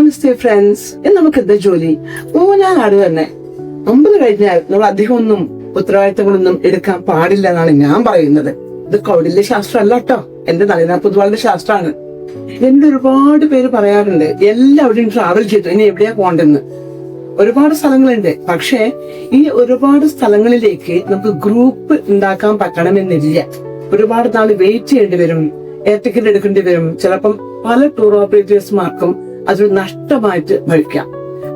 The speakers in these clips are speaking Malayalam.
നമസ്തേ ഫ്രണ്ട്സ്. നമുക്ക് എന്താ ജോലി? ഊഞ്ഞാലാട് തന്നെ. 50 കഴിഞ്ഞാൽ നമ്മൾ അധികം ഒന്നും ഉത്തരവാദിത്തങ്ങളൊന്നും എടുക്കാൻ പാടില്ല എന്നാണ് ഞാൻ പറയുന്നത്. ഇത് കൗടില്യ ശാസ്ത്രമല്ല കേട്ടോ, എന്റെ നളിന പൊതുവാളുടെ ശാസ്ത്രമാണ്. എന്റെ ഒരുപാട് പേര് പറയാറുണ്ട്, എല്ലാവരും ട്രാവൽ ചെയ്തു, ഇനി എവിടെയാ പോണ്ടെന്ന്. ഒരുപാട് സ്ഥലങ്ങളുണ്ട്. പക്ഷേ ഈ ഒരുപാട് സ്ഥലങ്ങളിലേക്ക് നമുക്ക് ഗ്രൂപ്പ് ഉണ്ടാക്കാൻ പറ്റണമെന്നില്ല. ഒരുപാട് നാള് വെയിറ്റ് ചെയ്യേണ്ടി വരും, എയർ ടിക്കറ്റ് എടുക്കേണ്ടി വരും. ചിലപ്പം പല ടൂർ ഓപ്പറേറ്റേഴ്സ്മാർക്കും അതൊരു നഷ്ടമായിട്ട് ഭവിക്കാം.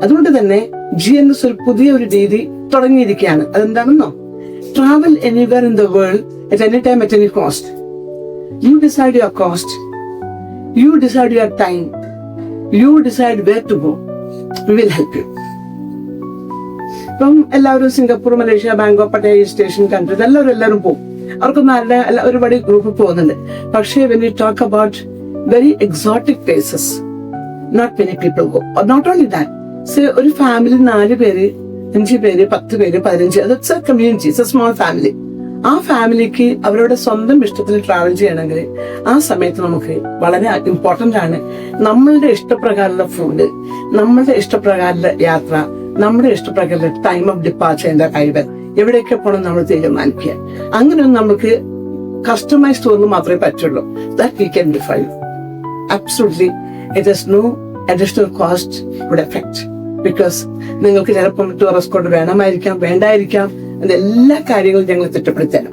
അതുകൊണ്ട് തന്നെ GNS ഒരു പുതിയ ഒരു രീതി തുടങ്ങിയിരിക്കുകയാണ്. അതെന്താണെന്നോ, travel anywhere in the world at any time at any cost. You decide your cost, you decide your time, you decide where to go. We will help you. ഇപ്പം എല്ലാവരും Singapore, Malaysia, Bangkok, Pattaya, station countries എല്ലാവരും പോകും. അവർക്കൊന്നും ഒരുപാട് ഗ്രൂപ്പ് പോകുന്നുണ്ട്. പക്ഷേ when we talk about very exotic places, not many people go. Or not only that, say ഒരു ഫാമിലി 4 പേര്, 5 പേര്, 10 പേര്, 15, that's a community, it's a small family. ആ ഫാമിലിക്ക് അവരുടെ സ്വന്തം ഇഷ്ടത്തിൽ ട്രാവൽ ചെയ്യണമെങ്കിൽ ആ സമയത്ത് നമുക്ക് വളരെ ഇമ്പോർട്ടന്റ് ആണ് നമ്മളുടെ ഇഷ്ടപ്രകാരമുള്ള ഫുഡ്, നമ്മളുടെ ഇഷ്ടപ്രകാരമുള്ള യാത്ര, നമ്മുടെ ഇഷ്ടപ്രകാരമുള്ള ടൈം ഓഫ് ഡിപ്പാർച്ചറിന്റെ കഴിവ്, എവിടെയൊക്കെ പോകണം നമ്മൾ തീരുമാനിക്കുക. അങ്ങനെയൊന്നും നമുക്ക് കസ്റ്റമൈസ്ഡ് ഒന്നും മാത്രമേ പറ്റുള്ളൂ. That we can define. Absolutely, it has no additional cost would affect, because നിങ്ങൾക്ക് ചിലപ്പം ടൂറിസ്റ്റ് കോഡ് വേണമായിരിക്കാം, വേണ്ടായിരിക്കാം, എല്ലാ കാര്യങ്ങളും ഞങ്ങൾ തിട്ടപ്പെടുത്താൻ.